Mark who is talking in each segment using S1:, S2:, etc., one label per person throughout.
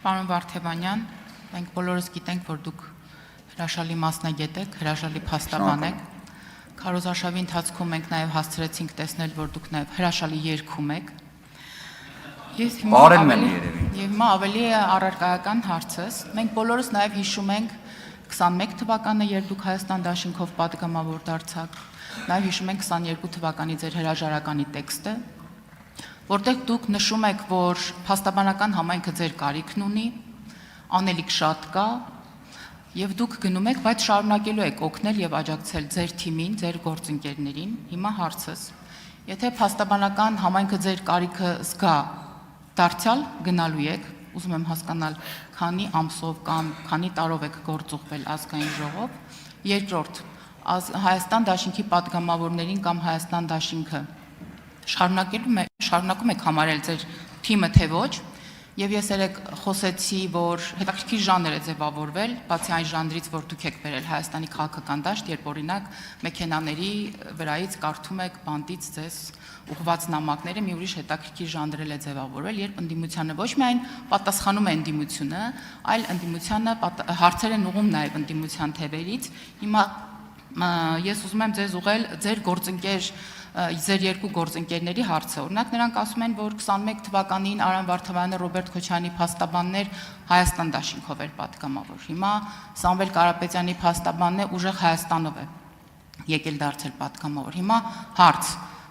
S1: Պարոն Վարդևանյան, մենք բոլորս գիտենք, որ դուք հրաշալի մասնագետ եք, հրաշալի փաստաբան եք։ Քարոզարշավի ընթացքում մենք նաև հասցրեցինք տեսնել, որ դուք նաև հրաշալի երգում եք։ Ես հիմա ավելի առարկայական հարցս։ Մենք բոլորս նաև հիշում ենք 21 թվականը, երբ դուք Հայաստան դաշինքով պատգամավոր դարձաք, նաև հիշում ենք 22 թվականի ձեր հրաժարականի տեքստը, որտեղ դուք նշում եք, որ փաստաբանական համայնքը ձեր կարիքն ունի, անելիք շատ կա, եւ դուք գնում եք, բայց շարունակելու եք օգնել եւ աջակցել ձեր թիմին, ձեր գործընկերներին։ Հիմա հարցս, եթե փաստաբանական համայնքը ձեր կարիքը զգա, դարձյալ գնալու եք, ուզում եմ հասկանալ, քանի ամսով կամ քանի տարով եք գործուղվել ազգային ժողով։ Երկրորդ, Հայաստան դաշինքի պատգամավորներին կամ Հայաստան դաշինքը շարունակում եք համարել ձեր թիմը թե ոչ, եւ ես երեք խոսեցի, որ հետաքրքիր ժանր է ձևավորվել, բացի այն ժանրից, որ դուք եք բերել Հայաստանի քաղաքական դաշտ, երբ օրինակ մեքենաների վրայից կարդում եք բանտից ձեզ ուղղված նամակները, մի ուրիշ հետաքրքիր ժանր է ձևավորվել, երբ ընդդիմությանը ոչ միայն պատասխանում է ընդդիմությունը, այլ ընդդիմությանը հարցեր են ուղղում նաեւ ընդդիմության թևերից։ Հիմա ես ուզում եմ ձեզ ուղղել ձեր գործընկեր ձեր երկու գործընկերների հարցը։ Օրինակ նրանք ասում են, որ 21 թվականին Արամ Վարդևյանը, Ռոբերտ Քոչարյանի փաստաբաններ Հայաստան դաշինքով էր պատգամավոր։ Հիմա Սամվել Կարապետյանի փաստաբանն է ուժեղ Հայաստանով է եկել դարձել պատգամավոր։ Հիմա հարց.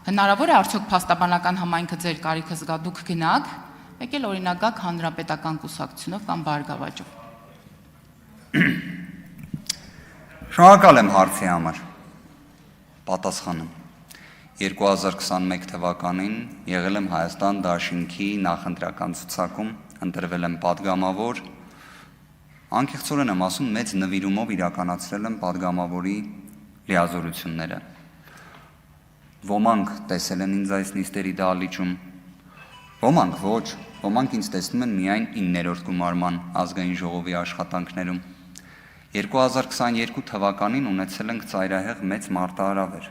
S1: հնարավոր է արդյոք փաստաբանական համայնքը ձեր կարիքը զգա, դուք գնաք, եկել օրինակ գաք հանրապետական կուսակցությունով կամ Բարգավաճով։
S2: Շնորհակալ եմ հարցի համար։ Պատասխանում 2021 թվականին եղել եմ Հայաստան դաշինքի նախընտրական ցուցակում, ընտրվել եմ պատգամավոր, անկեղծորեն եմ ասում, մեծ նվիրումով իրականացրել եմ պատգամավորի լիազորությունները։ Ոմանք տեսել են ինձ այս նիստերի դահլիճում, ոմանք ոչ, ոմանք ինձ տեսնում են միայն 9-րդ գումարման ազգային ժողովի աշխատանքներում։ 2022 թվականին ունեցել ենք ծայրահեղ մեծ մարտահրավեր։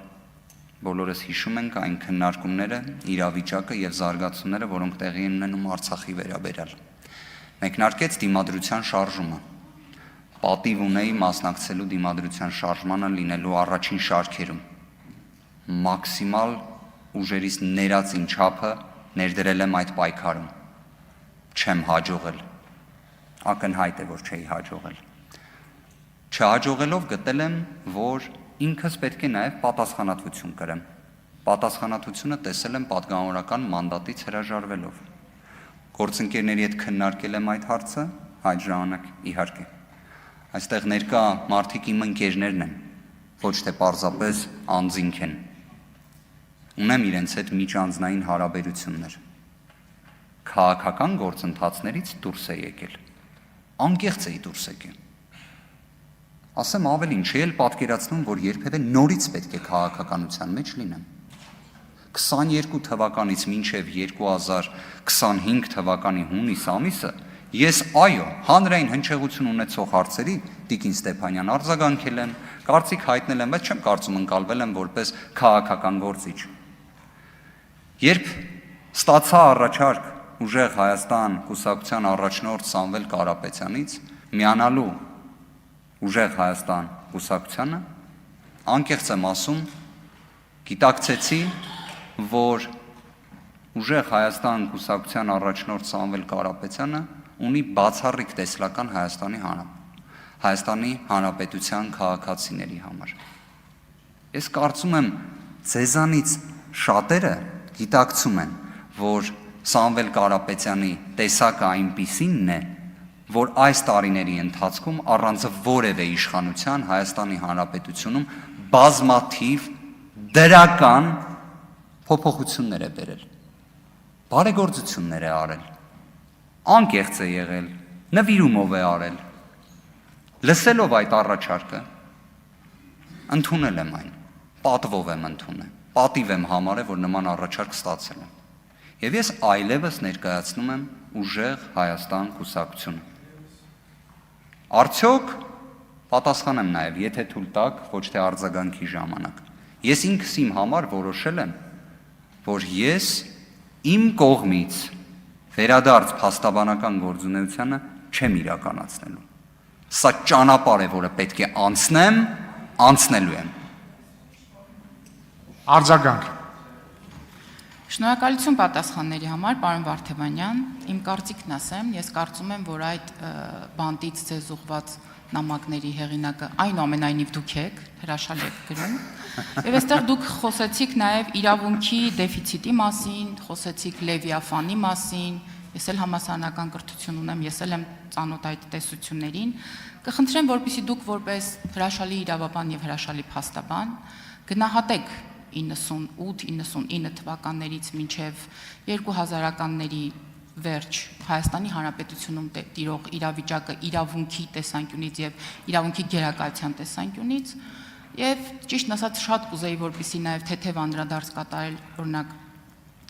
S2: Բոլորս հիշում ենք այն քննարկումները, իրավիճակը եւ զարգացումները, որոնք տեղի են ունենում Արցախի վերաբերյալ։ Մեկնարկեց դիմադրության շարժումը։ Պատիվ ունեի մասնակցելու դիմադրության շարժմանը լինելու առաջին շարքերում։ Մաքսիմալ ուժերից ներածին չափը ներդրել եմ այդ պայքարում։ Չեմ հաջողել։ Ակնհայտ է, որ չէի հաջողել։ Չհաջողելով գտել եմ, որ ինքս պետք է նաև պատասխանատվություն կրեմ։ Պատասխանատվությունը տեսել եմ պատգամավորական մանդատից հրաժարվելով։ Գործընկերների հետ քննարկել եմ այդ հարցը, այդ ժամանակ իհարկե։ Այստեղ ներկա մարդիկ իմ ընկերներն են, ոչ թե պարզապես անձինք են։ Ունեմ իրենց հետ միջանձնային հարաբերություններ։ Քաղաքական գործընթացներից դուրս է եկել։ Անկեղծ էի դուրս եկել։ Ասեմ ավելին, չի էլ պատկերացնում, որ երբևէ նորից պետք է քաղաքականության մեջ լինեմ։ 22 թվականից մինչև 2025 թվականի հունիս ամիսը ես այո, հանրային հնչեղություն ունեցող հարցերի Տիկին Ստեփանյան արձագանքել եմ, կարծիք հայտնել եմ, բայց չեմ կարծում ընկալվել եմ որպես քաղաքական գործիչ։ Երբ ստացա առաջարկ ուժեղ Հայաստան կուսակցության առաջնորդ Սամվել Կարապետյանից միանալու ուժեղ Հայաստան կուսակցությանը, անկեղծ եմ ասում, գիտակցեցի, որ ուժեղ Հայաստան կուսակցության առաջնորդ Սամվել Կարապետյանը ունի բացառիկ տեսլական Հայաստանի Հանրապետության քաղաքացիների համար։ Ես կարծում եմ, ձեզանից շատերը գիտակցում են, որ Սամվել Կարապետյանի տեսակը այնպիսինն է, որ այս տարիների ընթացքում առանց որևէ իշխանության Հայաստանի Հանրապետությունում բազմաթիվ դրական փոփոխություններ է բերել, բարեգործություններ է արել, անկեղծ է եղել, նվիրումով է արել, լսելով այդ առաջարկը, ընդունել եմ այն, պատվով եմ ընդունել, պատիվ եմ համարել, որ նման առաջարկ ստացել եմ, եւ ես այլևս ներկայացնում եմ ուժեղ Հայաստան կուսակցությունը։ Արդյոք պատասխանեմ նաև, եթե թույլ տաք, ոչ թե արձագանքի ժամանակ։ Ես ինքս իմ համար որոշել եմ, որ ես իմ կողմից Վերադարձ փաստաբանական գործունեությանը չեմ իրականացնելու։ Սա ճանապարհ է, որը պետք է անցնեմ, անցնելու եմ։
S3: Արձագանք։
S1: Շնորհակալություն պատասխանների համար, պարոն Վարդևանյան։ Իմ կարծիքն ասեմ, ես կարծում եմ, որ այդ բանտից ձեզ ուղված նամակների հեղինակը այնուամենայնիվ դուք եք, հրաշալի եք գրում։ Եվ այստեղ դուք խոսեցիք նաև իրավունքի դեֆիցիտի մասին, խոսեցիք Լևիաֆանի մասին, ես էլ համասարանական կրթություն ունեմ, ես էլ եմ ծանոթ այդ տեսություններին։ Կխնդրեմ, որպեսզի դուք որպես հրաշալի իրավաբան եւ հրաշալի փաստաբան գնահատեք 98-99 թվականներից մինչև 2000-ականների վերջ Հայաստանի Հանրապետությունում տիրող իրավիճակը իրավունքի տեսանկյունից եւ իրավունքի գերակայության տեսանկյունից եւ ճիշտն ասած շատ կուզեի որպեսզի նաեւ թեթև անդրադարձ կատարել օրինակ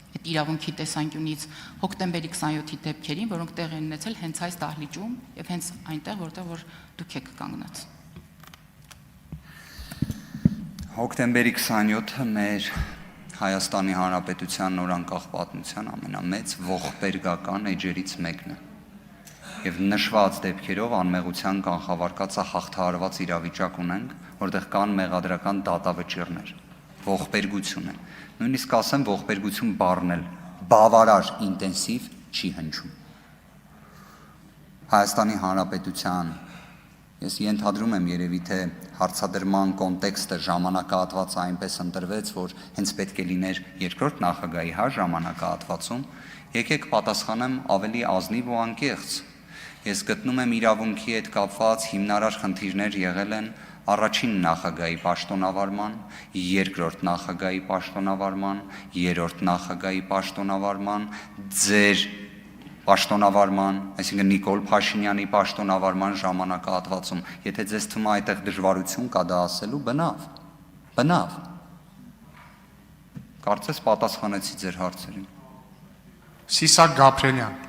S1: այդ իրավունքի տեսանկյունից հոկտեմբերի 27-ի դեպքերին, որոնք տեղ են ունեցել հենց այս դահլիճում եւ հենց այնտեղ, որտեղ որ դուք եք կանգնած։
S2: Հոկտեմբերի 27-ը մեր Հայաստանի Հանրապետության նորանկախ պատմության ամենամեծ ողբերգական էջերից մեկն է։ Եվ նշված դեպքերով անմեղության կանխավարկածը հաղթահարված իրավիճակ ունենք, որտեղ կան մեղադրական դատավճիռներ, ողբերգություն է։ Նույնիսկ ասեմ, ողբերգություն բառն էլ բավարար ինտենսիվ չի հնչում։ Հայաստանի Հանրապետության ես ենթադրում եմ երևի թե հարցադրման կոնտեքստը ժամանակահատվածը այնպես ընտրվեց, որ հենց պետք է լիներ երկրորդ նախագահի ժամանակահատվածում, եկեք պատասխանեմ ավելի ազնիվ ու անկեղծ։ Ես գտնում եմ իրավունքի հետ կապված հիմնարար խնդիրներ եղել են առաջին նախագահի պաշտոնավարման, երկրորդ նախագահի պաշտոնավարման, երրորդ նախագահի պաշտոնավարման, ձեր պաշտոնավարման, այսինքն Նիկոլ Փաշինյանի պաշտոնավարման ժամանակահատվածում, եթե ձեզ թվում է այդտեղ դժվարություն կա դա ասելու, բնավ։ Կարծես պատասխանեցի ձեր հարցերին։
S3: Սիսակ Գաբրելյան։